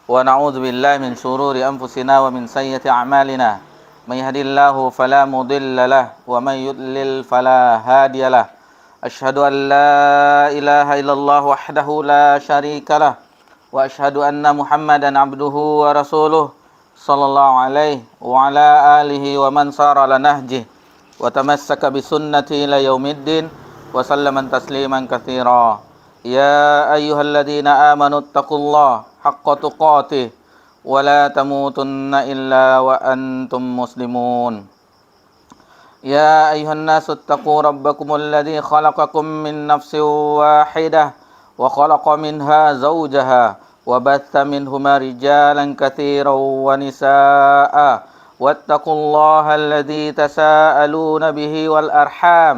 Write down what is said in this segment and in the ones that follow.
ونعوذ بالله من شرور أنفسنا ومن سيئات أعمالنا من يهد الله فلا مضل له ومن يضلل فلا هادي له أشهد أن لا إله إلا الله وحده لا شريك له وأشهد أن محمدا عبده ورسوله صلى الله عليه وعلى آله ومن سار على نهجه وتمسك بسنته إلى يوم الدين وسلم تسليما كثيرا يا أيها الذين آمنوا اتقوا الله حق تقاته ولا تموتن إلا وأنتم مسلمون يا أيها الناس اتقوا ربكم الذي خلقكم من نفس واحدة وخلق منها زوجها وبث منهما رجالا كثيرا ونساء واتقوا الله الذي تساءلون به والأرحام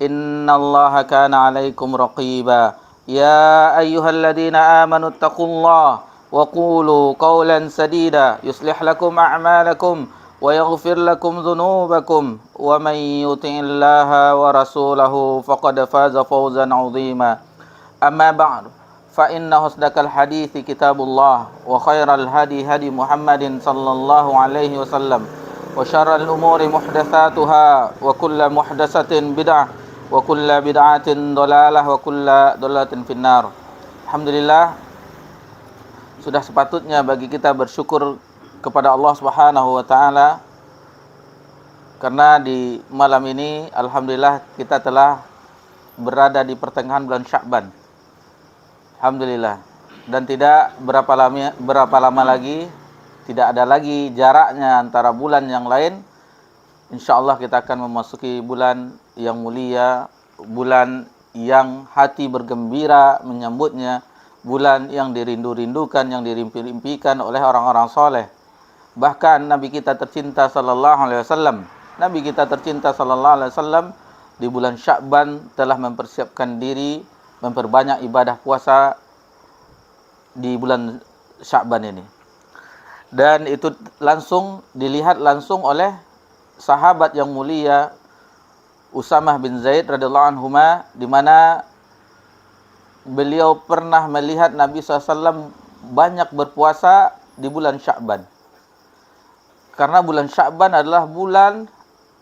إن الله كان عليكم رقيبا يا أيها الذين آمنوا اتقوا الله وقولوا قولا سديدا يصلح لكم أعمالكم ويغفر لكم ذنوبكم ومن يطع الله ورسوله فقد فاز فوزا عظيما أما بعد فإن أصدق الحديث كتاب الله وخير الهدي هدي محمد صلى الله عليه وسلم وشر الأمور محدثاتها وكل محدثة بدعة wa kullu bid'atin dhalalah wa kullu dhalalatin finnar. Alhamdulillah, sudah sepatutnya bagi kita bersyukur kepada Allah Subhanahu wa taala karena di malam ini alhamdulillah kita telah berada di pertengahan bulan Sya'ban. Alhamdulillah. Dan tidak berapa lama lagi, tidak ada lagi jaraknya antara bulan yang lain. InsyaAllah kita akan memasuki bulan yang mulia, bulan yang hati bergembira menyambutnya, bulan yang dirindu-rindukan, yang dirimpi-rimpikan oleh orang-orang soleh. Bahkan Nabi kita tercinta sallallahu alaihi wasallam, Nabi kita tercinta sallallahu alaihi wasallam di bulan Sya'ban telah mempersiapkan diri memperbanyak ibadah puasa di bulan Sya'ban ini. Dan itu langsung dilihat langsung oleh sahabat yang mulia Usamah bin Zaid radhiyallahu anhuma, di mana beliau pernah melihat Nabi SAW banyak berpuasa di bulan Sya'ban. Karena bulan Sya'ban adalah bulan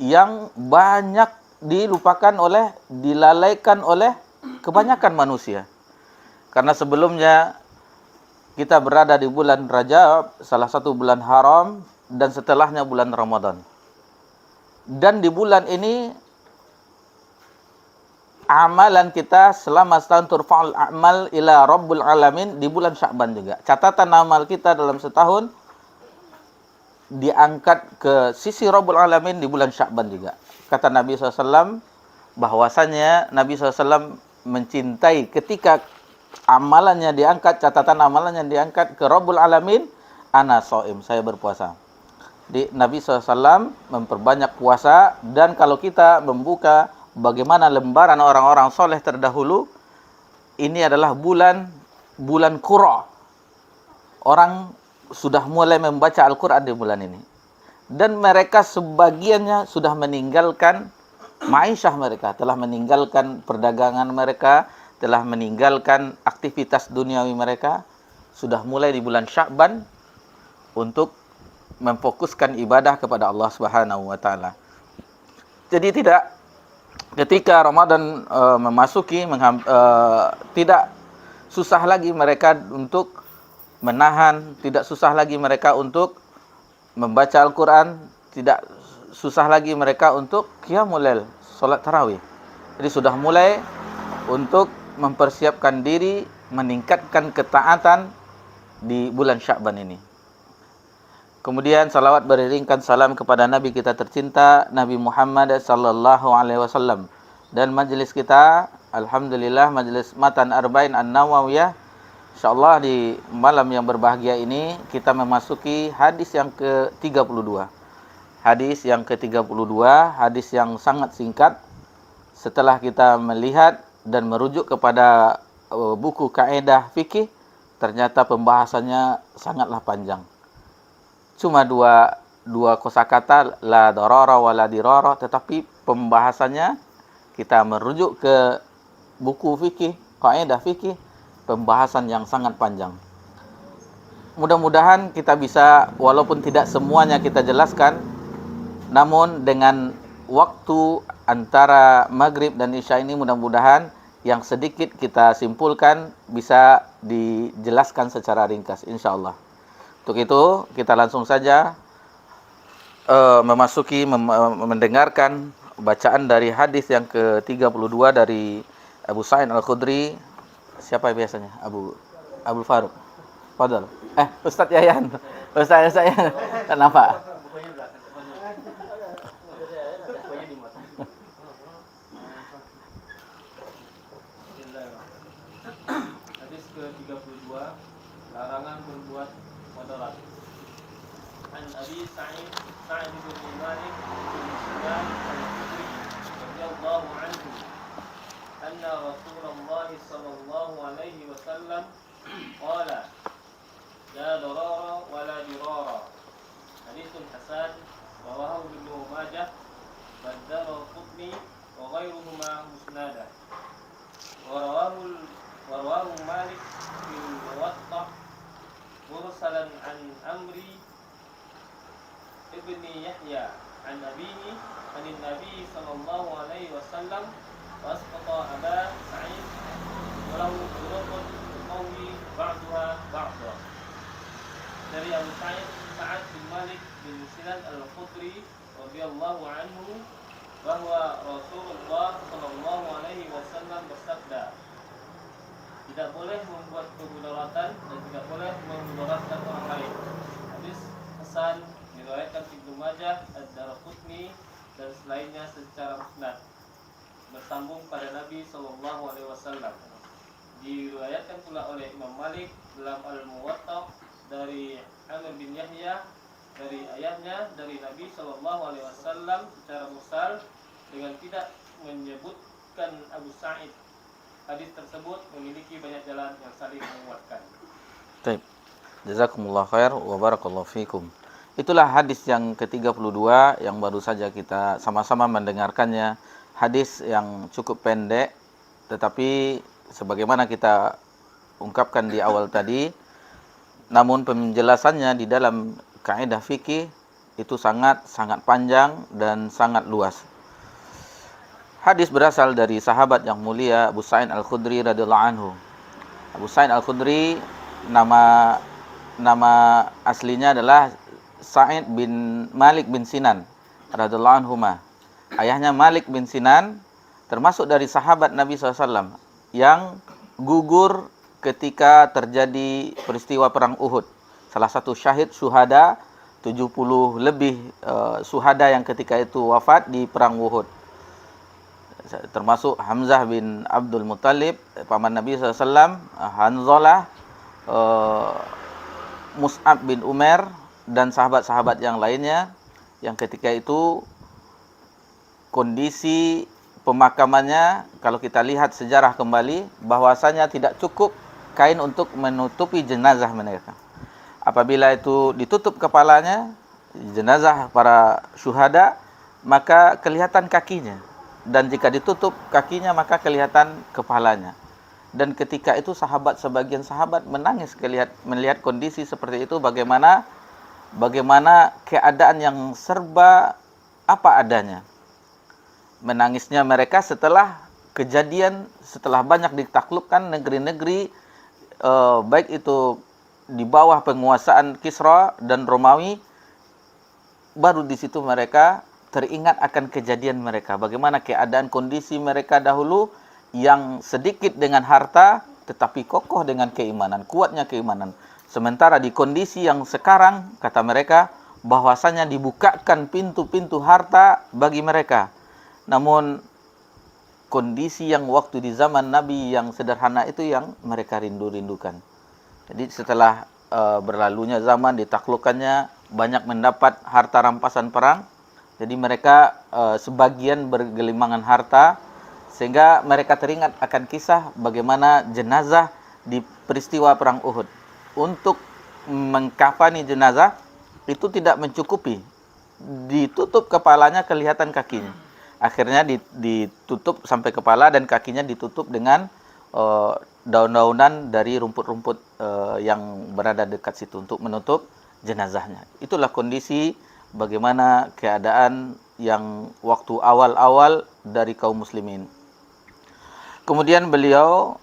yang banyak dilalaikan oleh kebanyakan manusia. Karena sebelumnya kita berada di bulan Rajab, salah satu bulan haram, dan setelahnya bulan Ramadan. Dan di bulan ini amalan kita selama setahun turfa'ul a'mal ila rabbul alamin di bulan Sya'ban juga. Catatan amal kita dalam setahun diangkat ke sisi rabbul alamin di bulan Sya'ban juga. Kata Nabi SAW bahwasanya Nabi SAW mencintai ketika amalannya diangkat, catatan amalannya diangkat ke rabbul alamin, ana shaim, saya berpuasa. Nabi SAW memperbanyak puasa. Dan kalau kita membuka bagaimana lembaran orang-orang soleh terdahulu, ini adalah bulan Qura. Orang sudah mulai membaca Al-Quran di bulan ini. Dan mereka sebagiannya sudah meninggalkan ma'isyah mereka, telah meninggalkan perdagangan mereka, telah meninggalkan aktivitas duniawi mereka, sudah mulai di bulan Sya'ban untuk memfokuskan ibadah kepada Allah Subhanahu wa taala. Jadi ketika Ramadan memasuki, tidak susah lagi mereka untuk menahan, tidak susah lagi mereka untuk membaca Al-Quran, tidak susah lagi mereka untuk qiyamul lail, salat tarawih. Jadi sudah mulai untuk mempersiapkan diri, meningkatkan ketaatan di bulan Sya'ban ini. Kemudian salawat beriringkan salam kepada Nabi kita tercinta, Nabi Muhammad sallallahu alaihi wasallam. Dan majlis kita, alhamdulillah, majlis Matan Arba'in An-Nawawiyah. Insyaallah di malam yang berbahagia ini kita memasuki hadis yang ke-32. Hadis yang ke-32, hadis yang sangat singkat. Setelah kita melihat dan merujuk kepada buku kaidah fikih, ternyata pembahasannya sangatlah panjang. Cuma dua kosakata, la darara wa la dirara, tetapi pembahasannya kita merujuk ke buku fikih, kaidah fikih, pembahasan yang sangat panjang. mudah-mudahan kita bisa, walaupun tidak semuanya kita jelaskan, namun dengan waktu antara maghrib dan isya ini mudah-mudahan yang sedikit kita simpulkan bisa dijelaskan secara ringkas insyaallah. Untuk itu kita langsung saja mendengarkan bacaan dari hadis yang ke-32 dari Abu Sa'id Al-Khudri. Siapa biasanya? Abu Faruq. Fadal. Ustaz Yayan. Ustaz saya tak nampak. Hadis ke-32, larangan berbuat mudarat. An Abi Sa'id bin Malik bin Sinan al-Khudri radhiyallahu anhu anna Rasulullah sallallahu alaihi wasallam qala la darara wa la dirara. Haditsun hasan rawahu Ibnu Majah wa Ad-Darqutni wa ghairuhuma musnadah. ورواه مالك في الموطأ مرسلا عن عمرو ابن يحيى عن أبيه عن النبي صلى الله عليه وسلم وأسقط أبا سعيد وله طرق تقوي بعضها بعضا. Dari Abu Sa'ad bin Malik bin Sinan al-Khudri radhiyallahu anhu bahwa Rasulullah sallallahu alaihi wasallam bersabda, tidak boleh membuat kemudaratan dan tidak boleh memudaratkan orang lain. Hadis hasan diriwayatkan Ibnu Majah, Ad-Darqutni dan selainnya secara musnad bersambung pada Nabi sallallahu alaihi wasallam. Diriwayatkan pula oleh Imam Malik dalam Al-Muwatta dari Amr bin Yahya dari ayahnya dari Nabi sallallahu alaihi wasallam secara mursal dengan tidak menyebutkan Abu Sa'id. Hadis tersebut memiliki banyak jalan yang saling menguatkan. Baik. Jazakumullah khair wa barakallahu fikum. Itulah hadis yang ke-32 yang baru saja kita sama-sama mendengarkannya. Hadis yang cukup pendek tetapi sebagaimana kita ungkapkan di awal tadi, namun penjelasannya di dalam kaidah fikih itu sangat panjang dan sangat luas. Hadis berasal dari sahabat yang mulia Abu Sa'id Al-Khudri radhiyallahu anhu. Abu Sa'id Al-Khudri nama aslinya adalah Sa'id bin Malik bin Sinan radhiyallahu anhu. Ayahnya Malik bin Sinan termasuk dari sahabat Nabi SAW yang gugur ketika terjadi peristiwa perang Uhud. Salah satu syuhada 70 lebih syuhada yang ketika itu wafat di perang Uhud. Termasuk Hamzah bin Abdul Muttalib, paman Nabi SAW, Hanzalah, Mus'ab bin Umair, dan sahabat-sahabat yang lainnya, yang ketika itu kondisi pemakamannya, kalau kita lihat sejarah kembali, bahwasanya tidak cukup kain untuk menutupi jenazah mereka. Apabila itu ditutup kepalanya, jenazah para syuhada, maka kelihatan kakinya. Dan jika ditutup kakinya maka kelihatan kepalanya. Dan ketika itu sebagian sahabat menangis melihat kondisi seperti itu, bagaimana keadaan yang serba apa adanya. Menangisnya mereka setelah kejadian, setelah banyak ditaklukkan negeri-negeri baik itu di bawah penguasaan Kisra dan Romawi, baru di situ mereka teringat akan kejadian mereka, bagaimana keadaan kondisi mereka dahulu yang sedikit dengan harta tetapi kokoh dengan keimanan, kuatnya keimanan. Sementara di kondisi yang sekarang, kata mereka, bahwasanya dibukakan pintu-pintu harta bagi mereka. Namun kondisi yang waktu di zaman Nabi yang sederhana itu yang mereka rindu-rindukan. Jadi setelah berlalunya zaman, ditaklukkannya, banyak mendapat harta rampasan perang. Jadi mereka sebagian bergelimangan harta, sehingga mereka teringat akan kisah bagaimana jenazah di peristiwa perang Uhud. Untuk mengkafani jenazah itu tidak mencukupi, ditutup kepalanya kelihatan kakinya. Akhirnya ditutup sampai kepala dan kakinya ditutup dengan daun-daunan dari rumput-rumput yang berada dekat situ untuk menutup jenazahnya. Itulah kondisi bagaimana keadaan yang waktu awal-awal dari kaum muslimin. Kemudian beliau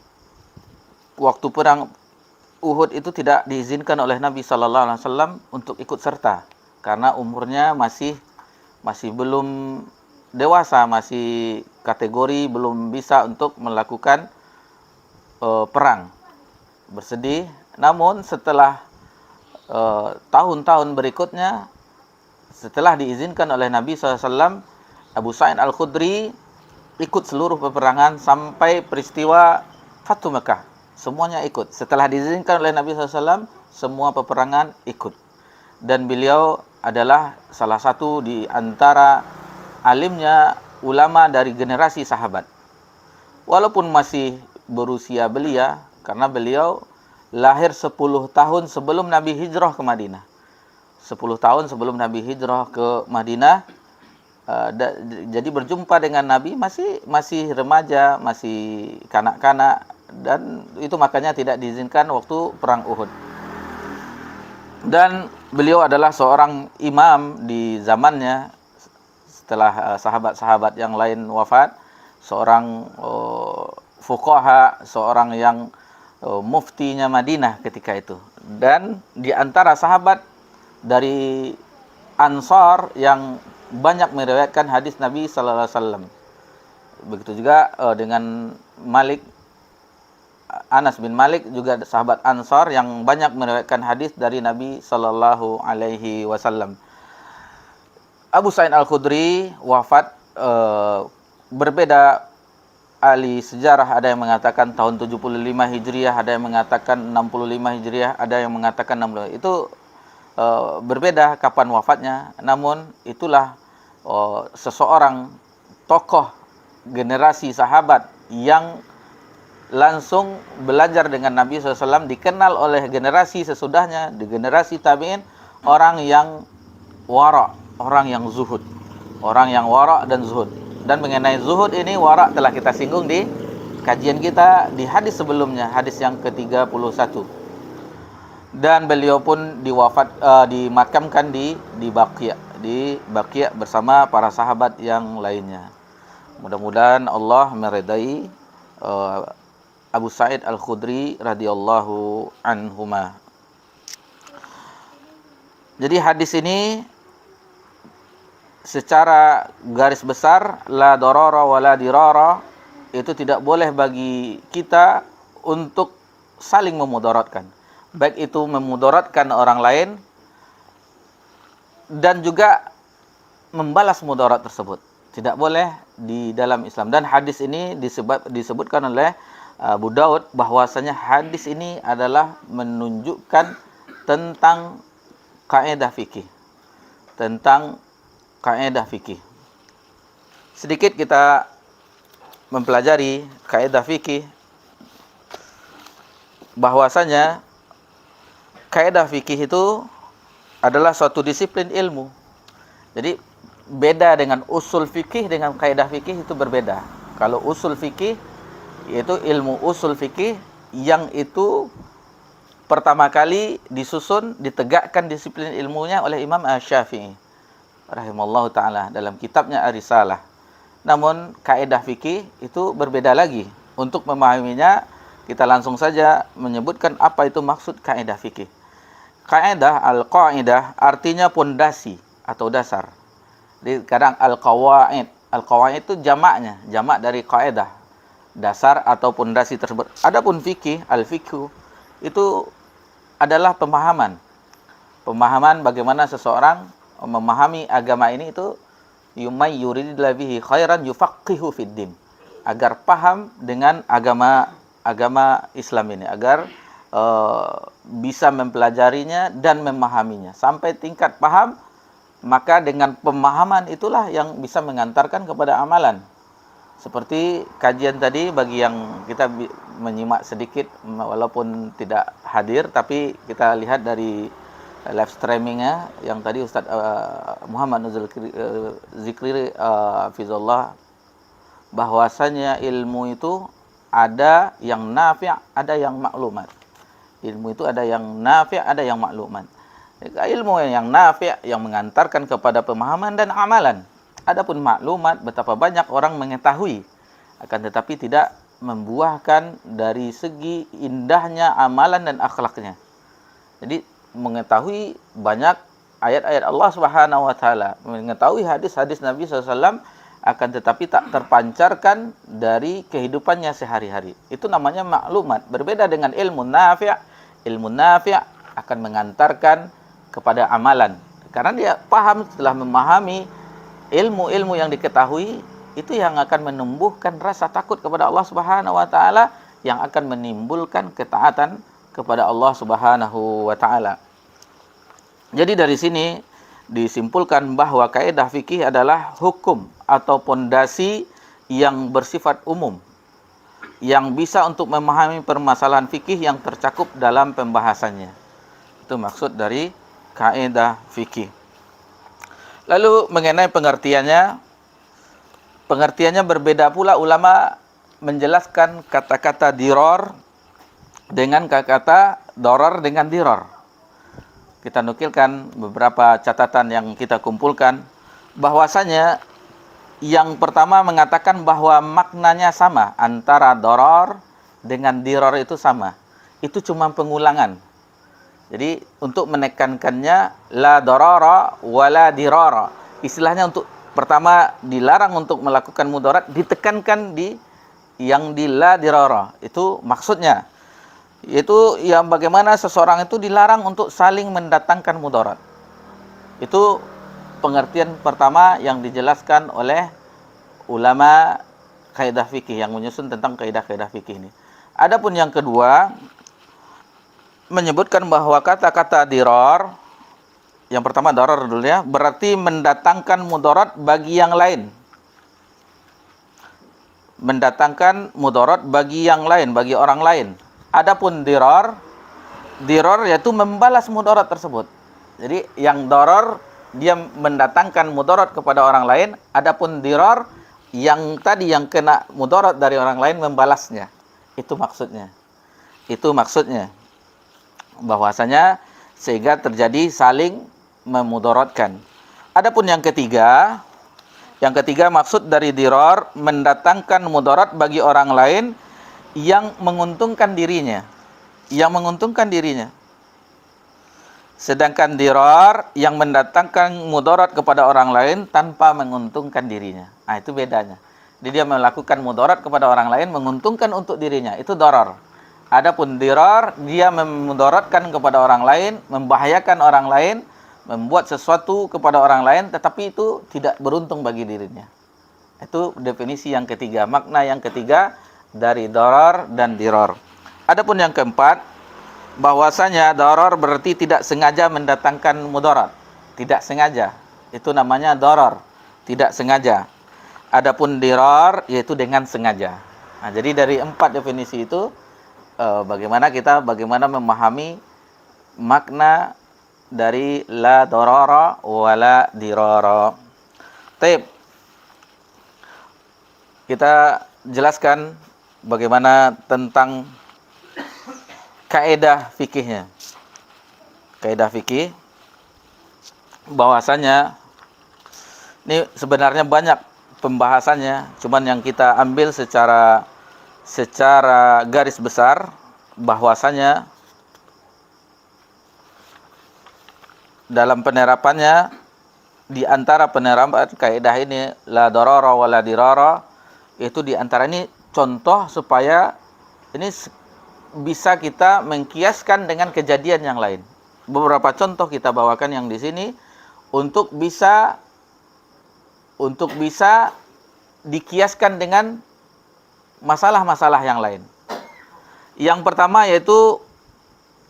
waktu perang Uhud itu tidak diizinkan oleh Nabi sallallahu alaihi wasallam untuk ikut serta karena umurnya masih belum dewasa, masih kategori belum bisa untuk melakukan perang bersedih. Namun setelah tahun-tahun berikutnya, setelah diizinkan oleh Nabi SAW, Abu Sa'id Al-Khudri ikut seluruh peperangan sampai peristiwa Fathu Mekah. Semuanya ikut. Setelah diizinkan oleh Nabi SAW, semua peperangan ikut. Dan beliau adalah salah satu di antara alimnya ulama dari generasi sahabat. Walaupun masih berusia belia, karena beliau lahir 10 tahun sebelum Nabi hijrah ke Madinah. 10 tahun sebelum Nabi hijrah ke Madinah, jadi berjumpa dengan Nabi masih remaja, masih kanak-kanak, dan itu makanya tidak diizinkan waktu perang Uhud. Dan beliau adalah seorang imam di zamannya setelah sahabat-sahabat yang lain wafat, seorang fuqaha, seorang yang muftinya Madinah ketika itu. Dan di antara sahabat dari Ansar yang banyak meriwayatkan hadis Nabi sallallahu alaihi wasallam. Begitu juga dengan Anas bin Malik, juga sahabat Ansar yang banyak meriwayatkan hadis dari Nabi sallallahu alaihi wasallam. Abu Sa'id Al-Khudri wafat berbeda ahli sejarah, ada yang mengatakan tahun 75 Hijriah, ada yang mengatakan 65 Hijriah, ada yang mengatakan 60. Itu berbeda kapan wafatnya. Namun itulah seseorang tokoh generasi sahabat yang langsung belajar dengan Nabi SAW, dikenal oleh generasi sesudahnya, di generasi tabi'in, orang yang wara', orang yang zuhud, orang yang wara' dan zuhud. Dan mengenai zuhud ini, wara' telah kita singgung di kajian kita di hadis sebelumnya, hadis yang ke-31. Dan beliau pun dimakamkan di Baqi' bersama para sahabat yang lainnya. Mudah-mudahan Allah meridai Abu Sa'id Al-Khudri radhiyallahu anhuma. Jadi hadis ini secara garis besar, la darara wa la dirara, itu tidak boleh bagi kita untuk saling memudaratkan, baik itu memudaratkan orang lain dan juga membalas mudarat tersebut. Tidak boleh di dalam Islam. Dan hadis ini disebutkan oleh Abu Daud bahwasanya hadis ini adalah menunjukkan tentang kaidah fikih. Sedikit kita mempelajari kaidah fikih, bahwasanya kaidah fikih itu adalah suatu disiplin ilmu. Jadi beda dengan usul fikih, dengan kaidah fikih itu berbeda. Kalau usul fikih yaitu ilmu usul fikih yang itu pertama kali disusun, ditegakkan disiplin ilmunya oleh Imam Asy-Syafi'i rahimallahu taala dalam kitabnya Ar-Risalah. Namun kaidah fikih itu berbeda lagi. Untuk memahaminya, kita langsung saja menyebutkan apa itu maksud kaidah fikih. Kaidah, al-qaidah artinya pondasi atau dasar. Jadi kadang al-qawaid itu jamaknya, jamak dari kaidah, dasar atau pondasi tersebut. Adapun fikih, al-fiqhu itu adalah pemahaman bagaimana seseorang memahami agama ini, itu yumay yuridillahu bihi khairan yufaqihu fid din, agar paham dengan agama Islam ini, agar bisa mempelajarinya dan memahaminya sampai tingkat paham. Maka dengan pemahaman itulah yang bisa mengantarkan kepada amalan. Seperti kajian tadi, bagi yang kita menyimak sedikit walaupun tidak hadir, tapi kita lihat dari live streamingnya yang tadi Ustaz Muhammad Nuzul Zikri Fizullah, bahwasanya ilmu itu ada yang nafi', ada yang maklumat. Ilmu itu ada yang nafi', ada yang maklumat. Ilmu yang nafi' yang mengantarkan kepada pemahaman dan amalan. Adapun maklumat, betapa banyak orang mengetahui, akan tetapi tidak membuahkan dari segi indahnya amalan dan akhlaknya. Jadi mengetahui banyak ayat-ayat Allah Subhanahu wa taala, mengetahui hadis-hadis Nabi SAW, akan tetapi tak terpancarkan dari kehidupannya sehari-hari. Itu namanya maklumat. Berbeda dengan ilmu nafi'. Ilmu nafi' akan mengantarkan kepada amalan. Karena dia paham, setelah memahami ilmu-ilmu yang diketahui, itu yang akan menumbuhkan rasa takut kepada Allah Subhanahu wa taala, yang akan menimbulkan ketaatan kepada Allah Subhanahu wa taala. Jadi dari sini disimpulkan bahwa kaidah fikih adalah hukum atau pondasi yang bersifat umum, yang bisa untuk memahami permasalahan fikih yang tercakup dalam pembahasannya. Itu maksud dari kaidah fikih. Lalu mengenai pengertiannya berbeda pula ulama menjelaskan kata-kata diror dengan kata doror dengan diror. Kita nukilkan beberapa catatan yang kita kumpulkan, bahwasanya yang pertama mengatakan bahwa maknanya sama, antara doror dengan diror itu sama. Itu cuma pengulangan. Jadi untuk menekankannya, la dorora wala dirora. Istilahnya untuk pertama dilarang untuk melakukan mudarat, ditekankan di yang di la dirora. Itu maksudnya. Yaitu yang bagaimana seseorang itu dilarang untuk saling mendatangkan mudarat. Itu pengertian pertama yang dijelaskan oleh ulama kaidah fikih yang menyusun tentang kaidah-kaidah fikih ini. Adapun yang kedua, menyebutkan bahwa kata-kata diror, yang pertama doror dulu ya, berarti mendatangkan mudarat bagi yang lain. Mendatangkan mudarat bagi yang lain, bagi orang lain. Adapun diror yaitu membalas mudarat tersebut. Jadi yang doror dia mendatangkan mudarat kepada orang lain, adapun diror yang tadi yang kena mudarat dari orang lain membalasnya. Itu maksudnya. Bahwasanya sehingga terjadi saling memudaratkan. Adapun yang ketiga maksud dari diror mendatangkan mudarat bagi orang lain yang menguntungkan dirinya. Sedangkan diror yang mendatangkan mudarat kepada orang lain tanpa menguntungkan dirinya. Nah, itu bedanya. Jadi dia melakukan mudarat kepada orang lain menguntungkan untuk dirinya. Itu doror. Adapun diror, dia memudaratkan kepada orang lain, membahayakan orang lain, membuat sesuatu kepada orang lain, tetapi itu tidak beruntung bagi dirinya. Itu definisi yang ketiga, makna yang ketiga dari doror dan diror. Adapun yang keempat, bahwasanya doror berarti tidak sengaja mendatangkan mudarat. Tidak sengaja. Itu namanya doror. Tidak sengaja. Adapun diror, yaitu dengan sengaja. Nah, jadi dari 4 definisi itu, bagaimana memahami makna dari la dorora wala dirora. Baik. Kita jelaskan bagaimana tentang kaidah fikihnya. Kaidah fikih bahwasanya ini sebenarnya banyak pembahasannya, cuman yang kita ambil secara garis besar bahwasanya dalam penerapannya, di antara penerapan kaidah ini la darara wala dirara, itu di antara ini contoh supaya ini bisa kita mengkiaskan dengan kejadian yang lain. Beberapa contoh kita bawakan yang di sini untuk bisa dikiaskan dengan masalah-masalah yang lain. Yang pertama yaitu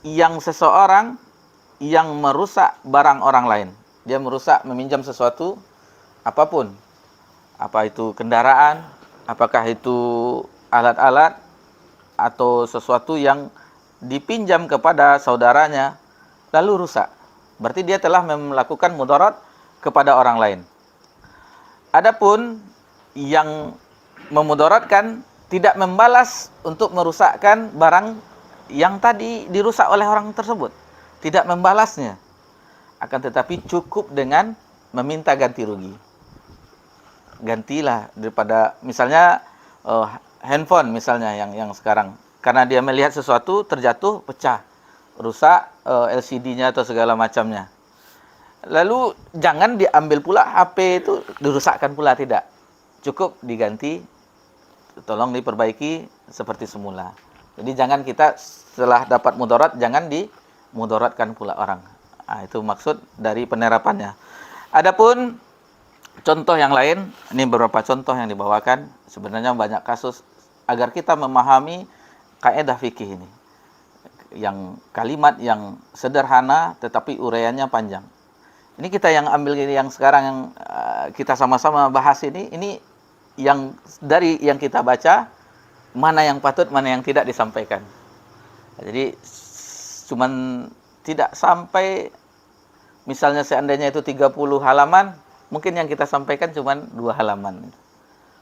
yang seseorang yang merusak barang orang lain. Dia merusak, meminjam sesuatu apapun. Apa itu kendaraan, apakah itu alat-alat, atau sesuatu yang dipinjam kepada saudaranya, lalu rusak. Berarti dia telah melakukan mudarat kepada orang lain. Adapun yang memudaratkan tidak membalas untuk merusakkan barang yang tadi dirusak oleh orang tersebut. Tidak membalasnya. Akan tetapi cukup dengan meminta ganti rugi. Gantilah daripada misalnya handphone misalnya yang sekarang, karena dia melihat sesuatu terjatuh, pecah, rusak LCD-nya atau segala macamnya. Lalu jangan diambil pula HP itu dirusakkan pula, tidak. Cukup diganti, tolong diperbaiki seperti semula. Jadi jangan kita setelah dapat mudarat jangan dimudaratkan pula orang. Nah, itu maksud dari penerapannya. Adapun contoh yang lain, ini beberapa contoh yang dibawakan, sebenarnya banyak kasus agar kita memahami kaidah fikih ini. Yang kalimat yang sederhana tetapi uraiannya panjang. Ini kita yang ambil yang sekarang yang kita sama-sama bahas ini yang dari yang kita baca, mana yang patut, mana yang tidak disampaikan. Jadi cuman tidak sampai, misalnya seandainya itu 30 halaman, mungkin yang kita sampaikan cuman 2 halaman.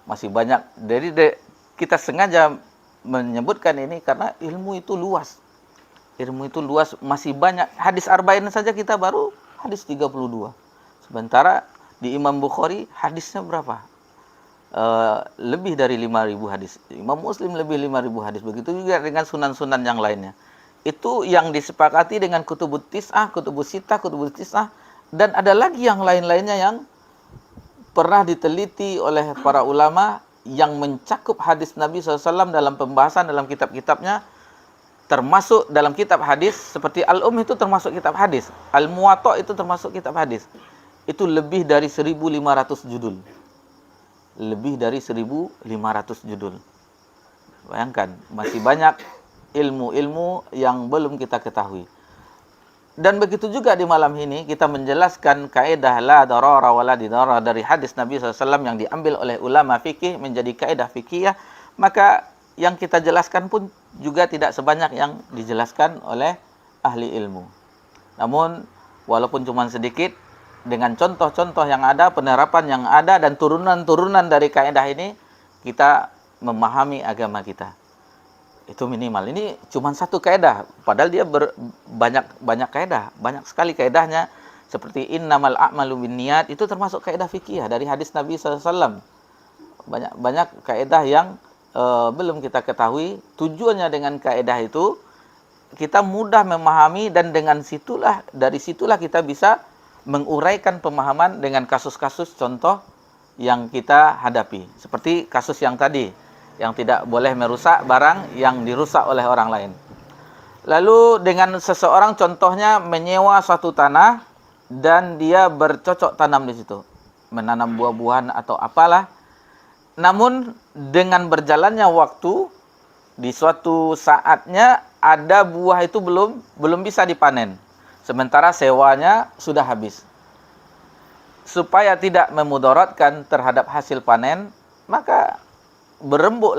Masih banyak. Jadi kita sengaja menyebutkan ini karena ilmu itu luas. Ilmu itu luas, masih banyak. Hadis arba'in saja kita baru hadis 32. Sementara di Imam Bukhari hadisnya berapa? Lebih dari 5.000 hadis. Imam Muslim lebih 5.000 hadis. Begitu juga dengan sunan-sunan yang lainnya. Itu yang disepakati dengan kutubut tis'ah, kutubus sitah, kutubus tis'ah. Dan ada lagi yang lain-lainnya yang pernah diteliti oleh para ulama yang mencakup hadis Nabi SAW dalam pembahasan dalam kitab-kitabnya. Termasuk dalam kitab hadis, seperti Al-Um itu termasuk kitab hadis. Al-Muwatta itu termasuk kitab hadis. Itu lebih dari 1.500 judul. Lebih dari 1.500 judul. Bayangkan, masih banyak ilmu-ilmu yang belum kita ketahui. Dan begitu juga di malam ini, kita menjelaskan kaidah la darara wa la didara dari hadis Nabi SAW yang diambil oleh ulama fikih menjadi kaidah fikih. Maka yang kita jelaskan pun juga tidak sebanyak yang dijelaskan oleh ahli ilmu. Namun, walaupun cuma sedikit, dengan contoh-contoh yang ada, penerapan yang ada, dan turunan-turunan dari kaidah ini, kita memahami agama kita. Itu minimal. Ini cuma satu kaidah, padahal dia banyak kaidah, banyak sekali kaidahnya. Seperti innamal a'malu binniyat, itu termasuk kaidah fikih dari hadis Nabi SAW. Banyak kaidah yang belum kita ketahui. Tujuannya dengan kaidah itu kita mudah memahami, dan dari situlah kita bisa menguraikan pemahaman dengan kasus-kasus contoh yang kita hadapi. Seperti kasus yang tadi, yang tidak boleh merusak barang yang dirusak oleh orang lain. Lalu dengan seseorang contohnya menyewa suatu tanah dan dia bercocok tanam di situ, menanam buah-buahan atau apalah. Namun dengan berjalannya waktu, di suatu saatnya ada buah itu belum bisa dipanen. Sementara sewanya sudah habis. Supaya tidak memudaratkan terhadap hasil panen, maka berembuk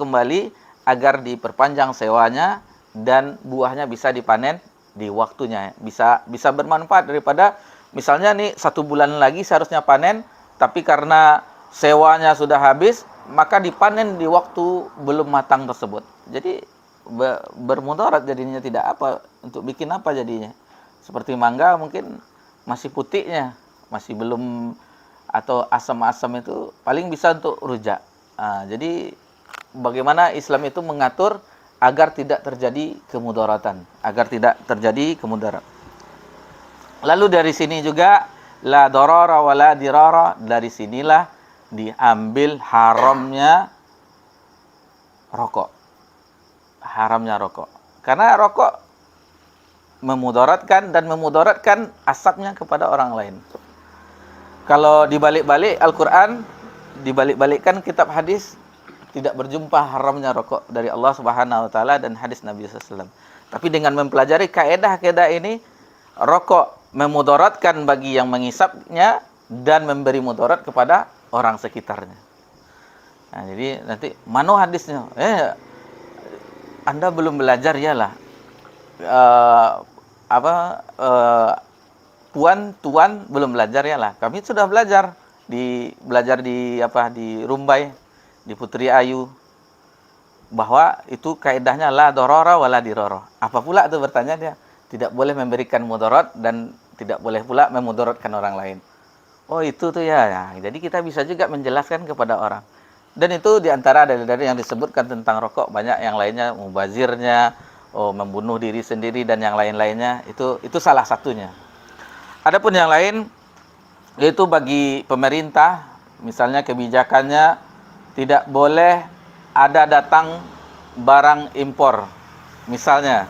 kembali agar diperpanjang sewanya dan buahnya bisa dipanen di waktunya. Bisa bermanfaat daripada misalnya nih 1 bulan lagi seharusnya panen, tapi karena sewanya sudah habis, maka dipanen di waktu belum matang tersebut. Jadi bermudarat jadinya, tidak apa, untuk bikin apa jadinya. Seperti mangga mungkin masih putihnya, masih belum, atau asam-asam itu paling bisa untuk rujak. Jadi bagaimana Islam itu mengatur agar tidak terjadi kemudaratan, Lalu dari sini juga la darara wa la dirara, dari sinilah diambil haramnya rokok. Karena rokok memudaratkan asapnya kepada orang lain. Kalau dibalik-balik Al-Quran, dibalik-balikkan kitab hadis, tidak berjumpa haramnya rokok dari Allah Subhanahu wa taala dan hadis Nabi SAW. Tapi dengan mempelajari kaidah-kaidah ini, rokok memudaratkan bagi yang mengisapnya dan memberi mudarat kepada orang sekitarnya. Nah, jadi nanti mana hadisnya? Anda belum belajar, yalah. Tuan belum belajar, yalah. Kami sudah belajar di Rumbai, di Putri Ayu, bahwa itu kaidahnya la dorora wala diroro. Apa pula itu bertanya dia? Tidak boleh memberikan mudarat dan tidak boleh pula memudaratkan orang lain. Oh itu tuh ya. Jadi kita bisa juga menjelaskan kepada orang. Dan itu diantara dalil-dalil yang disebutkan tentang rokok, banyak yang lainnya, mubazirnya, membunuh diri sendiri dan yang lain-lainnya. Itu salah satunya. Adapun yang lain, yaitu bagi pemerintah, misalnya kebijakannya tidak boleh ada datang barang impor, misalnya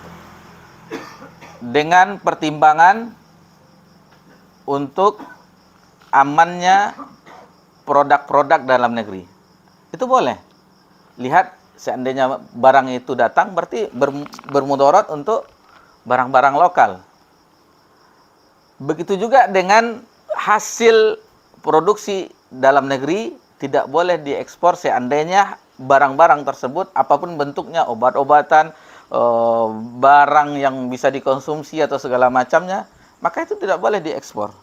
dengan pertimbangan untuk amannya produk-produk dalam negeri. Itu boleh. Lihat, seandainya barang itu datang, berarti bermudarat untuk barang-barang lokal. Begitu juga dengan hasil produksi dalam negeri, tidak boleh diekspor seandainya barang-barang tersebut, apapun bentuknya, obat-obatan, barang yang bisa dikonsumsi atau segala macamnya, maka itu tidak boleh diekspor.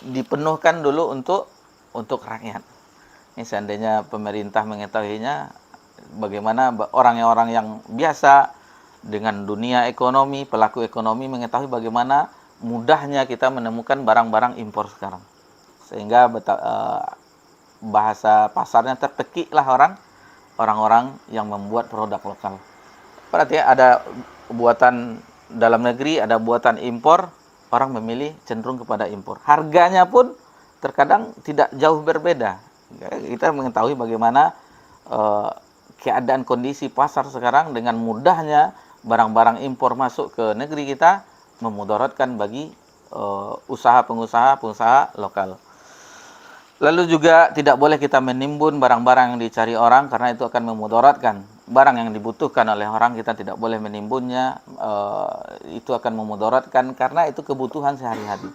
Dipenuhkan dulu untuk rakyat. Ini seandainya pemerintah mengetahuinya, bagaimana orang-orang yang biasa dengan dunia ekonomi, pelaku ekonomi mengetahui bagaimana mudahnya kita menemukan barang-barang impor sekarang. Sehingga bahasa pasarnya terpekiklah orang-orang yang membuat produk lokal. Berarti ada buatan dalam negeri, ada buatan impor, orang memilih cenderung kepada impor. Harganya pun terkadang tidak jauh berbeda. Kita mengetahui bagaimana keadaan kondisi pasar sekarang, dengan mudahnya barang-barang impor masuk ke negeri kita, memudaratkan bagi pengusaha lokal. Lalu juga tidak boleh kita menimbun barang-barang yang dicari orang, karena itu akan memudaratkan. Barang yang dibutuhkan oleh orang kita tidak boleh menimbunnya, itu akan memudaratkan karena itu kebutuhan sehari-hari.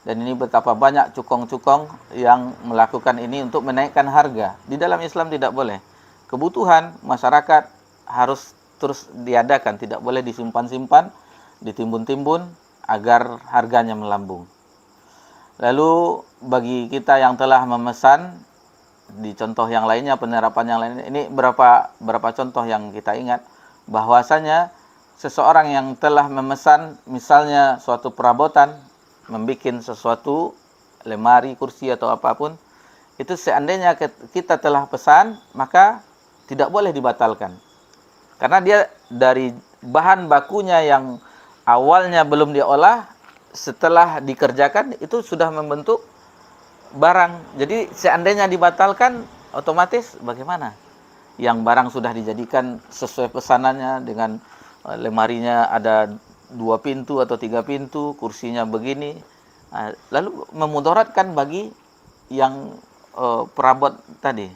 Dan ini betapa banyak cukong-cukong yang melakukan ini untuk menaikkan harga. Di dalam Islam tidak boleh. Kebutuhan masyarakat harus terus diadakan, tidak boleh disimpan-simpan, ditimbun-timbun agar harganya melambung. Lalu bagi kita yang telah memesan, di contoh yang lainnya, penerapan yang lainnya, ini berapa contoh yang kita ingat, bahwasanya seseorang yang telah memesan misalnya suatu perabotan, membuat sesuatu lemari, kursi atau apapun, itu seandainya kita telah pesan, maka tidak boleh dibatalkan. Karena dia dari bahan bakunya yang awalnya belum diolah, setelah dikerjakan itu sudah membentuk barang. Jadi seandainya dibatalkan, otomatis bagaimana? Yang barang sudah dijadikan sesuai pesanannya, dengan lemarinya ada 2 pintu atau 3 pintu, kursinya begini, lalu memudaratkan bagi yang perabot tadi.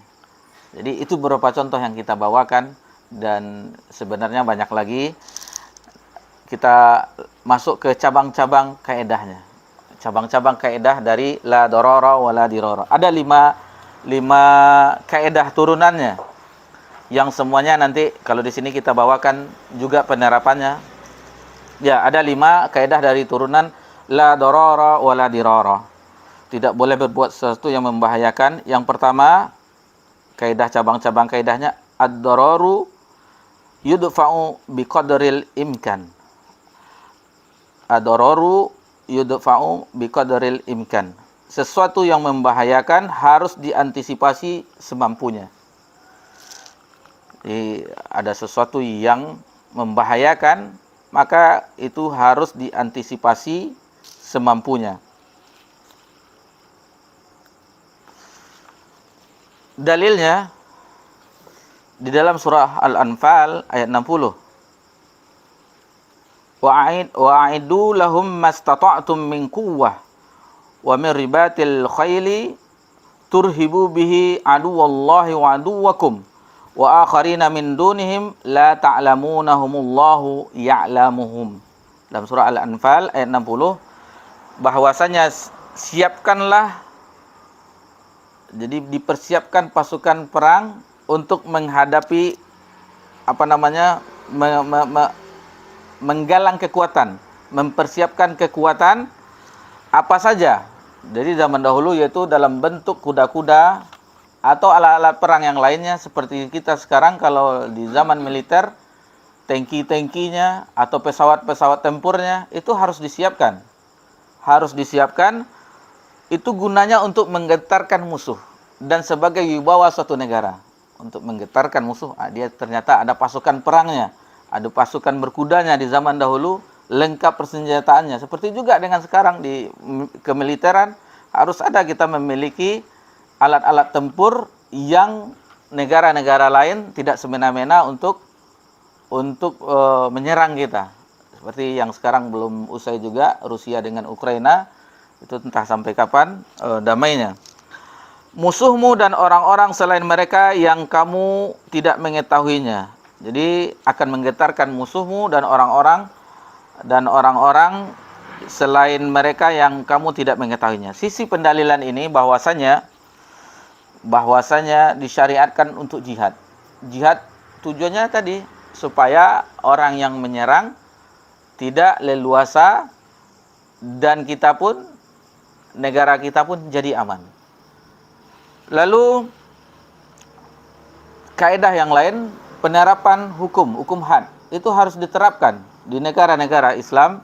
Jadi itu beberapa contoh yang kita bawakan, dan sebenarnya banyak lagi. Kita masuk ke cabang-cabang kaedahnya. Cabang-cabang kaedah dari la dorora wa la dirora. Ada 5 kaedah turunannya, yang semuanya nanti kalau di sini kita bawakan juga penerapannya. Ya, ada 5 kaedah dari turunan la dorora wa la dirora. Tidak boleh berbuat sesuatu yang membahayakan. Yang pertama, kaedah cabang-cabang kaedahnya, ad-dararu yudfa'u biqadril imkan. Ad-dararu yudfa'u biqadril imkan. Sesuatu yang membahayakan harus diantisipasi semampunya. Jadi ada sesuatu yang membahayakan, maka itu harus diantisipasi semampunya. Dalilnya di dalam surah Al-Anfal ayat 60. Wa'aidu lahum mastata'tum min quwwah wa min ribatil khayli turhibu bihi aduwallahi wa aduwakum wa akharina min dunihim la ta'lamunahumullahu ya'lamuhum. Dalam surah Al-Anfal ayat 60, bahwasanya siapkanlah, jadi dipersiapkan pasukan perang untuk menghadapi menggalang kekuatan, mempersiapkan kekuatan apa saja. Jadi zaman dahulu yaitu dalam bentuk kuda-kuda, atau alat-alat perang yang lainnya. Seperti kita sekarang kalau di zaman militer, tangki-tangkinya atau pesawat-pesawat tempurnya itu harus disiapkan. Harus disiapkan, itu gunanya untuk menggetarkan musuh dan sebagai wibawa suatu negara. Untuk menggetarkan musuh, dia ternyata ada pasukan perangnya, ada pasukan berkudanya di zaman dahulu, lengkap persenjataannya. Seperti juga dengan sekarang di kemiliteran, harus ada kita memiliki alat-alat tempur yang negara-negara lain tidak semena-mena untuk menyerang kita. Seperti yang sekarang belum usai juga, Rusia dengan Ukraina, itu entah sampai kapan damainya. Musuhmu dan orang-orang selain mereka yang kamu tidak mengetahuinya. Jadi akan menggetarkan musuhmu dan orang-orang selain mereka yang kamu tidak mengetahuinya. Sisi pendalilan ini bahwasanya disyariatkan untuk jihad. Jihad tujuannya tadi supaya orang yang menyerang tidak leluasa dan kita pun, negara kita pun jadi aman. Lalu kaidah yang lain, penerapan hukum had itu harus diterapkan di negara-negara Islam.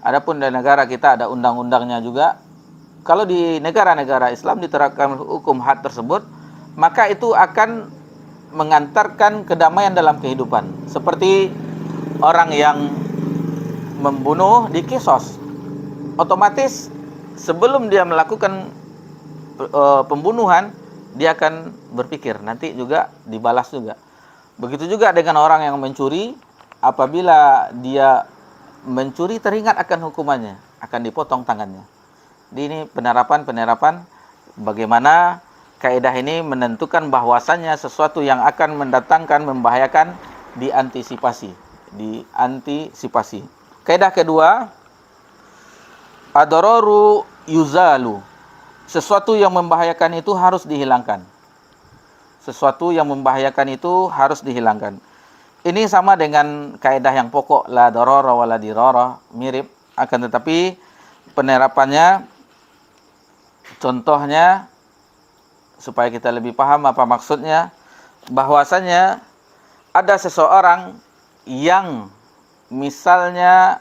Adapun di negara kita ada undang-undangnya juga. Kalau di negara-negara Islam diterapkan hukum had tersebut, maka itu akan mengantarkan kedamaian dalam kehidupan. Seperti orang yang membunuh di kisos, otomatis sebelum dia melakukan pembunuhan, dia akan berpikir nanti juga dibalas juga. Begitu juga dengan orang yang mencuri, apabila dia mencuri teringat akan hukumannya, akan dipotong tangannya. Ini penerapan bagaimana kaidah ini menentukan bahwasannya sesuatu yang akan mendatangkan, membahayakan diantisipasi. Kaidah kedua, ad-dararu yuzalu. Sesuatu yang membahayakan itu harus dihilangkan. Ini sama dengan kaidah yang pokok la darara wa la dirara, mirip, akan tetapi penerapannya, contohnya supaya kita lebih paham apa maksudnya, bahwasanya ada seseorang yang misalnya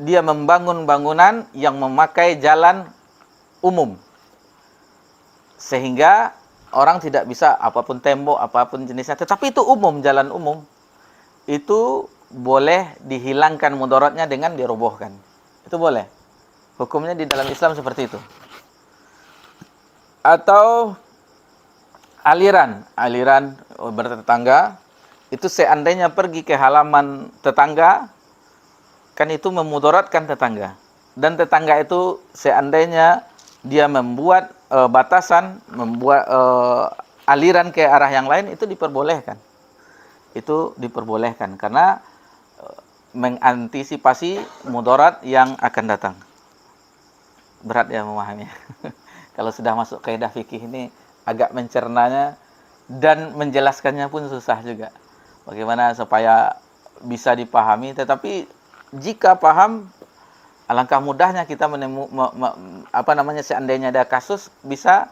dia membangun bangunan yang memakai jalan umum, sehingga orang tidak bisa, apapun tembok, apapun jenisnya, tetapi itu umum, jalan umum, itu boleh dihilangkan mudaratnya dengan dirobohkan. Itu boleh. Hukumnya di dalam Islam seperti itu. Atau aliran bertetangga, itu seandainya pergi ke halaman tetangga, kan itu memudaratkan tetangga. Dan tetangga itu seandainya dia membuat batasan, membuat aliran ke arah yang lain, itu diperbolehkan. Karena mengantisipasi mudarat yang akan datang. Berat ya memahaminya. Kalau sudah masuk kaidah fikih ini agak mencernanya dan menjelaskannya pun susah juga. Bagaimana supaya bisa dipahami, tetapi jika paham, alangkah mudahnya kita seandainya ada kasus bisa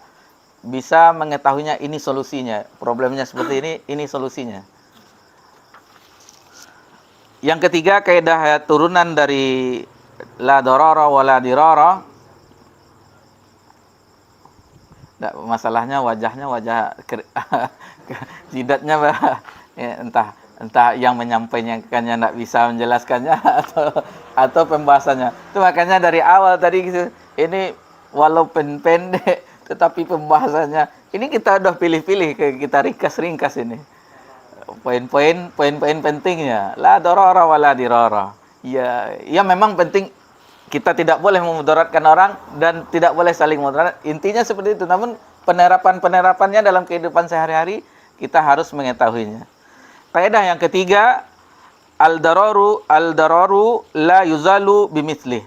mengetahuinya, ini solusinya. Problemnya seperti ini solusinya. Yang ketiga, kaidah turunan dari la darara wa la dirara. Masalahnya wajah jidatnya entah yang menyampaikannya tidak bisa menjelaskannya atau pembahasannya. Itu makanya dari awal tadi ini walaupun pendek tetapi pembahasannya ini kita udah pilih-pilih, kita ringkas ini. Poin-poin pentingnya. La darara wa la dirara. Ya memang penting, kita tidak boleh memudaratkan orang dan tidak boleh saling mudarat. Intinya seperti itu. Namun penerapannya dalam kehidupan sehari-hari kita harus mengetahuinya. Kaidah yang ketiga, al-dararu la yuzalu bimithli.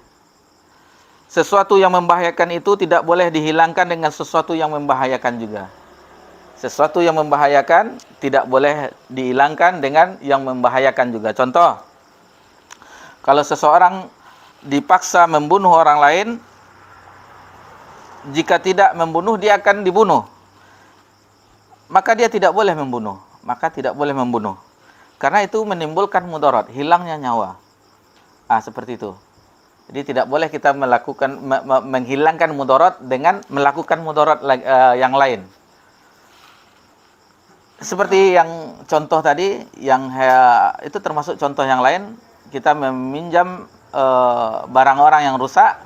Sesuatu yang membahayakan itu tidak boleh dihilangkan dengan sesuatu yang membahayakan juga. Sesuatu yang membahayakan tidak boleh dihilangkan dengan yang membahayakan juga. Contoh, kalau seseorang dipaksa membunuh orang lain, jika tidak membunuh dia akan dibunuh. maka dia tidak boleh membunuh. Karena itu menimbulkan mudarat, hilangnya nyawa. Seperti itu. Jadi tidak boleh kita melakukan menghilangkan mudarat dengan melakukan mudarat yang lain. Seperti yang contoh tadi, itu termasuk contoh yang lain, kita meminjam barang orang yang rusak,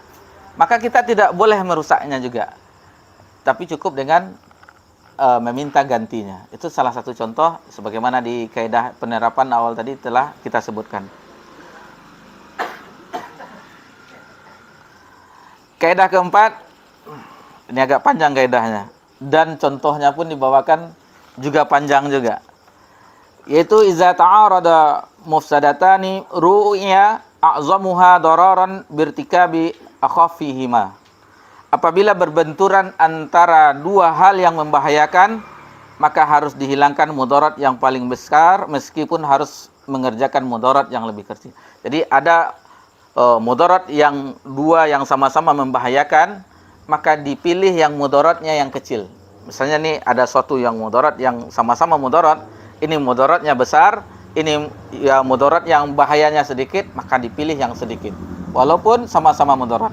maka kita tidak boleh merusaknya juga. Tapi cukup dengan meminta gantinya. Itu salah satu contoh sebagaimana di kaidah penerapan awal tadi telah kita sebutkan. Kaidah keempat, ini agak panjang kaidahnya, dan contohnya pun dibawakan juga panjang juga, yaitu iza ta'arada mufsadatani ru'ya a'zamuha dararan birtikabi akhafihima. Apabila berbenturan antara dua hal yang membahayakan, maka harus dihilangkan mudarat yang paling besar meskipun harus mengerjakan mudarat yang lebih kecil. Jadi ada mudarat yang dua yang sama-sama membahayakan, maka dipilih yang mudaratnya yang kecil. Misalnya nih ada suatu yang mudarat yang sama-sama mudarat, ini mudaratnya besar, ini ya mudarat yang bahayanya sedikit, maka dipilih yang sedikit walaupun sama-sama mudarat.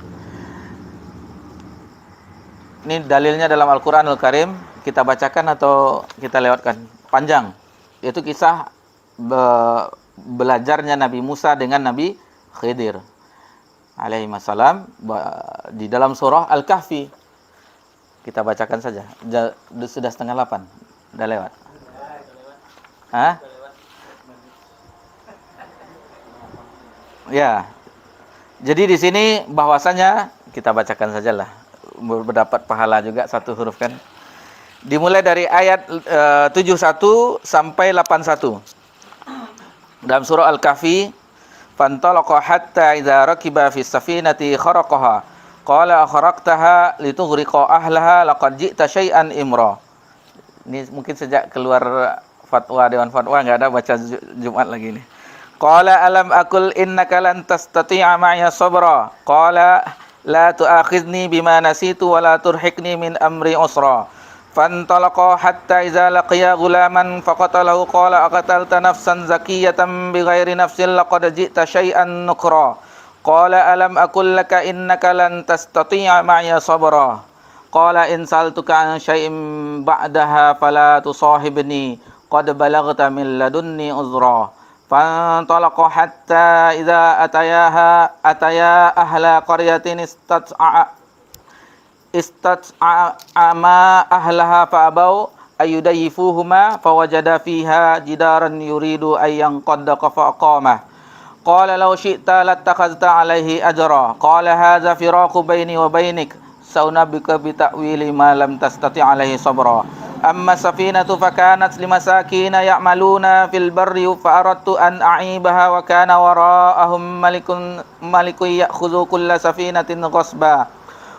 Ini dalilnya dalam Al-Qur'anul Karim, kita bacakan atau kita lewatkan? Panjang. Yaitu kisah belajarnya Nabi Musa dengan Nabi Khidir alaihi salam di dalam surah Al-Kahfi. Kita bacakan saja. Sudah 7:30. Udah lewat. Ya. Jadi di sini bahwasanya kita bacakan sajalah. Berdapat pahala juga satu huruf kan. Dimulai dari ayat 71 sampai 81. Dalam surah Al-Kahfi, fantalaqa hatta idza rakiba fis safinati kharaqaha qala akhraqtaha litughriqa ahlaha laqad ji'ta syai'an imra. Ini mungkin sejak keluar fatwa Dewan Fatwa enggak ada baca Jumat lagi nih. Qala alam aqul innaka lan tastati'a ma'iya sabra qala la tu'akhidni bima nasitu wa la turhiqni min amri usra. Fantalaqa hatta idza laqiya ghulaman faqatalahu qala aqatalta nafsan zakiyatan bighairi nafsin laqad ji'ta syai'an nukra. Qala alam aqul laka innaka lan tastati'a ma'iya sabra. Qala in saltuka an syai'in ba'daha fala tusahibni qad balaghta min ladunni uzra. Fantalaqa hatta idza ataya ahla qaryatin istata'a ahlaha fa'abau ayyudayifuhuma fawajada fiha jidaran yuridu ayyan qaddaqa faqamah. Qala law syi'ta lattakhadhta 'alaihi ajra. Qala hadza firaqu baini wa bainik saunabika bi ta'wili ma lam tastati' 'alaihi sabra. Amma safinatu fakanat limasakina ya'maluna fil barri fa aradtu an a'ibaha wa kana wara'ahum malikun ya'khudhu kulla safinatin ghasba.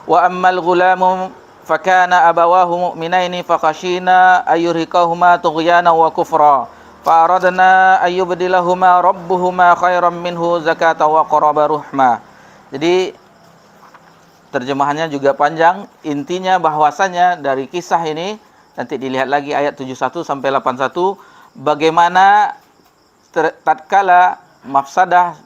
Wa ammal ghulamu fakana abawahu mu'minaini fakhashina ayyurhiqahuma tughyana wa kufra fa aradna ayyubdilahuma rabbuhuma khairan minhu zakata wa qaraba ruhma. Jadi terjemahannya juga panjang. Intinya bahwasanya dari kisah ini nanti dilihat lagi ayat 71 sampai 81 bagaimana tatkala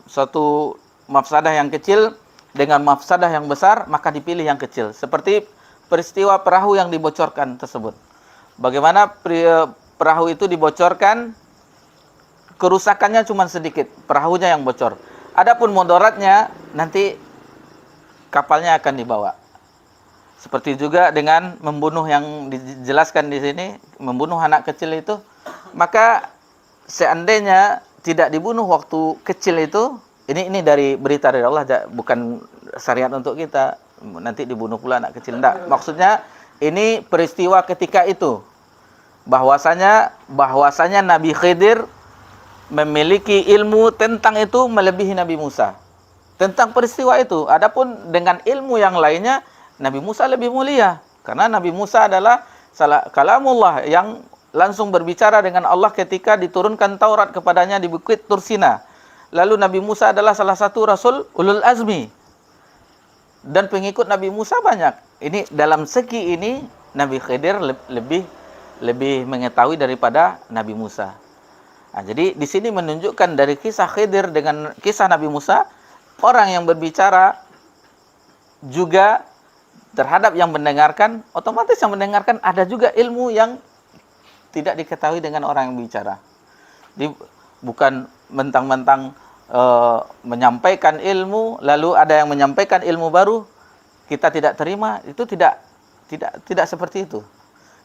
suatu mafsadah yang kecil dengan mafsadah yang besar, maka dipilih yang kecil. Seperti peristiwa perahu yang dibocorkan tersebut. Bagaimana perahu itu dibocorkan, kerusakannya cuma sedikit, perahunya yang bocor. Adapun mudaratnya, nanti kapalnya akan dibawa. Seperti juga dengan membunuh yang dijelaskan di sini, membunuh anak kecil itu, maka seandainya tidak dibunuh waktu kecil itu, ini dari berita dari Allah, bukan syariat untuk kita. Nanti dibunuh pula anak kecil. Enggak. Maksudnya ini peristiwa ketika itu. Bahwasanya Nabi Khidir memiliki ilmu tentang itu melebihi Nabi Musa. Tentang peristiwa itu. Adapun dengan ilmu yang lainnya, Nabi Musa lebih mulia. Karena Nabi Musa adalah kalamullah yang langsung berbicara dengan Allah ketika diturunkan Taurat kepadanya di Bukit Tursina. Lalu Nabi Musa adalah salah satu Rasul Ulul Azmi. Dan pengikut Nabi Musa banyak. Ini dalam segi ini Nabi Khidir lebih lebih mengetahui daripada Nabi Musa. Nah, jadi di sini menunjukkan dari kisah Khidir dengan kisah Nabi Musa, orang yang berbicara juga terhadap yang mendengarkan, otomatis yang mendengarkan ada juga ilmu yang tidak diketahui dengan orang yang bicara. Jadi bukan mentang-mentang menyampaikan ilmu, lalu ada yang menyampaikan ilmu baru, kita tidak terima, itu tidak seperti itu.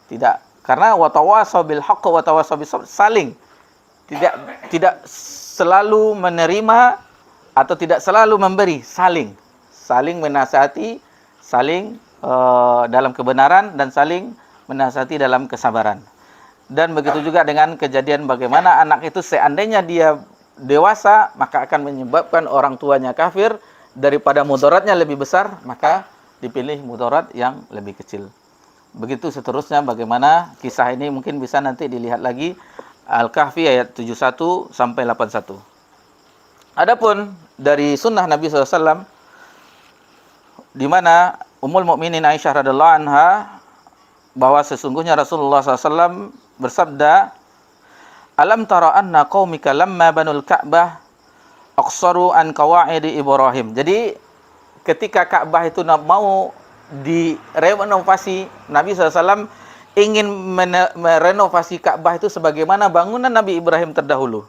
Tidak, karena watawasau bil haqq watawasau bis sabr, saling tidak selalu menerima atau tidak selalu memberi, saling menasihati, saling dalam kebenaran dan saling menasihati dalam kesabaran. Dan begitu juga dengan kejadian bagaimana anak itu seandainya dia dewasa, maka akan menyebabkan orang tuanya kafir, daripada mudaratnya lebih besar, maka dipilih mudarat yang lebih kecil. Begitu seterusnya bagaimana kisah ini mungkin bisa nanti dilihat lagi Al-Kahfi ayat 71 sampai 81. Adapun dari sunnah Nabi SAW, di mana Ummul Mukminin Aisyah radhiyallahu anha, bahwa sesungguhnya Rasulullah SAW bersabda, "Alam tara anna qaumika lamma banul Ka'bah aqsaru an qawaidi Ibrahim." Jadi ketika Ka'bah itu mau direnovasi, Nabi SAW ingin merenovasi Ka'bah itu sebagaimana bangunan Nabi Ibrahim terdahulu.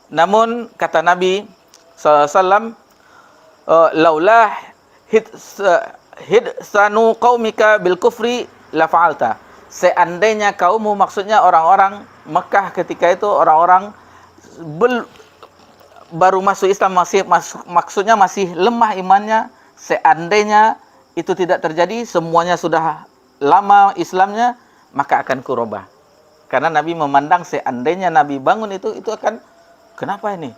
Namun kata Nabi SAW, "Laulah hidsanu qaumika bil kufri la fa'alta." Seandainya kaummu, maksudnya orang-orang Mekah ketika itu, orang-orang baru masuk Islam, maksudnya masih lemah imannya, seandainya itu tidak terjadi, semuanya sudah lama Islamnya, maka akan kurubah. Karena Nabi memandang seandainya Nabi bangun itu akan, kenapa ini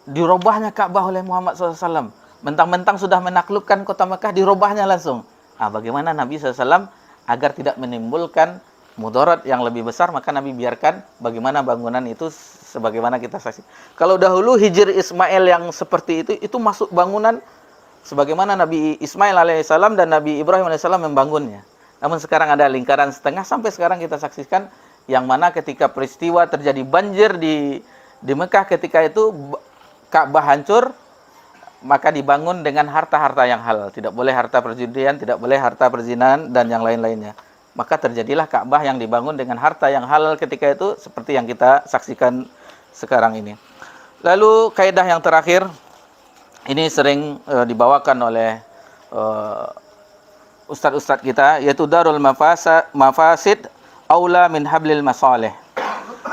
dirubahnya Ka'bah oleh Muhammad SAW? Mentang-mentang sudah menaklukkan kota Mekah, dirubahnya langsung. Bagaimana Nabi SAW agar tidak menimbulkan mudarat yang lebih besar, maka Nabi biarkan bagaimana bangunan itu sebagaimana kita saksikan. Kalau dahulu Hijr Ismail yang seperti itu masuk bangunan sebagaimana Nabi Ismail alaihissalam dan Nabi Ibrahim alaihissalam membangunnya. Namun sekarang ada lingkaran setengah, sampai sekarang kita saksikan, yang mana ketika peristiwa terjadi banjir di Mekah ketika itu, Ka'bah hancur, maka dibangun dengan harta-harta yang halal. Tidak boleh harta perjudian, tidak boleh harta perzinahan, dan yang lain-lainnya. Maka terjadilah Ka'bah yang dibangun dengan harta yang halal ketika itu, seperti yang kita saksikan sekarang ini. Lalu kaidah yang terakhir, ini sering dibawakan oleh ustadz-ustadz kita, yaitu darul mafasid aula min hablil masalih.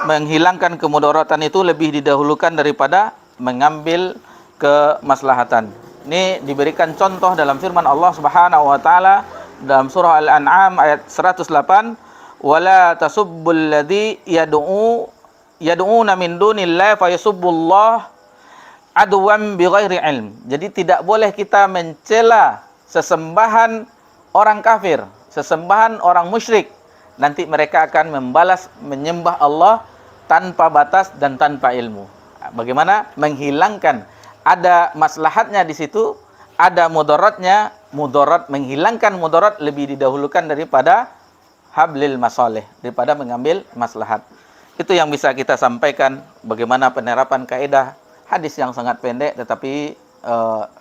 Menghilangkan kemudaratan itu lebih didahulukan daripada mengambil kemaslahatan. Ini diberikan contoh dalam firman Allah Subhanahu wa taala dalam surah Al-An'am ayat 108, "Wala tasubbul ladzi yad'una min dunillahi fayasubbullah adwan bighairi ilm." Jadi tidak boleh kita mencela sesembahan orang kafir, sesembahan orang musyrik. Nanti mereka akan membalas menyembah Allah tanpa batas dan tanpa ilmu. Bagaimana menghilangkan, ada maslahatnya di situ, ada mudaratnya, menghilangkan mudarat lebih didahulukan daripada hablil masalih, daripada mengambil maslahat. Itu yang bisa kita sampaikan bagaimana penerapan kaidah hadis yang sangat pendek, tetapi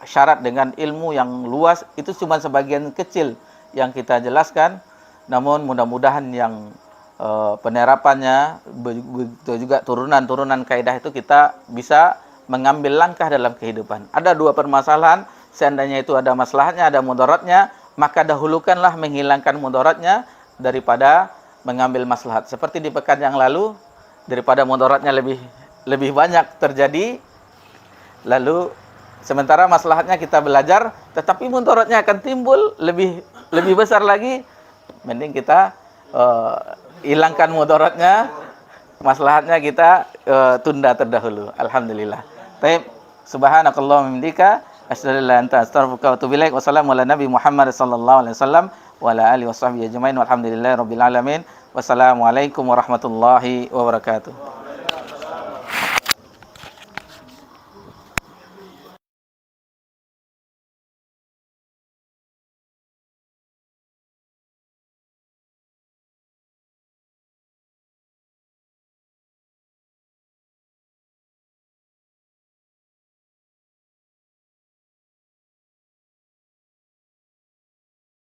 syarat dengan ilmu yang luas. Itu cuma sebagian kecil yang kita jelaskan, namun mudah-mudahan yang penerapannya, begitu juga turunan-turunan kaidah itu kita bisa mengambil langkah dalam kehidupan. Ada dua permasalahan, seandainya itu ada maslahatnya, ada mudaratnya, maka dahulukanlah menghilangkan mudaratnya daripada mengambil maslahat. Seperti di pekan yang lalu, daripada mudaratnya lebih banyak terjadi, lalu sementara maslahatnya kita belajar, tetapi mudaratnya akan timbul lebih besar lagi, mending kita hilangkan mudaratnya, maslahatnya kita tunda terdahulu. Alhamdulillah. Baik, subhanakallahumma wa bihamdika asyhadu an la ilaha illa anta astaghfiruka wa atubu ilaik. Wassalamu ala nabi Muhammad sallallahu alaihi wasallam wa ala alihi washabbihi ajmain walhamdulillahi rabbil alamin. Wassalamualaikum warahmatullahi wabarakatuh.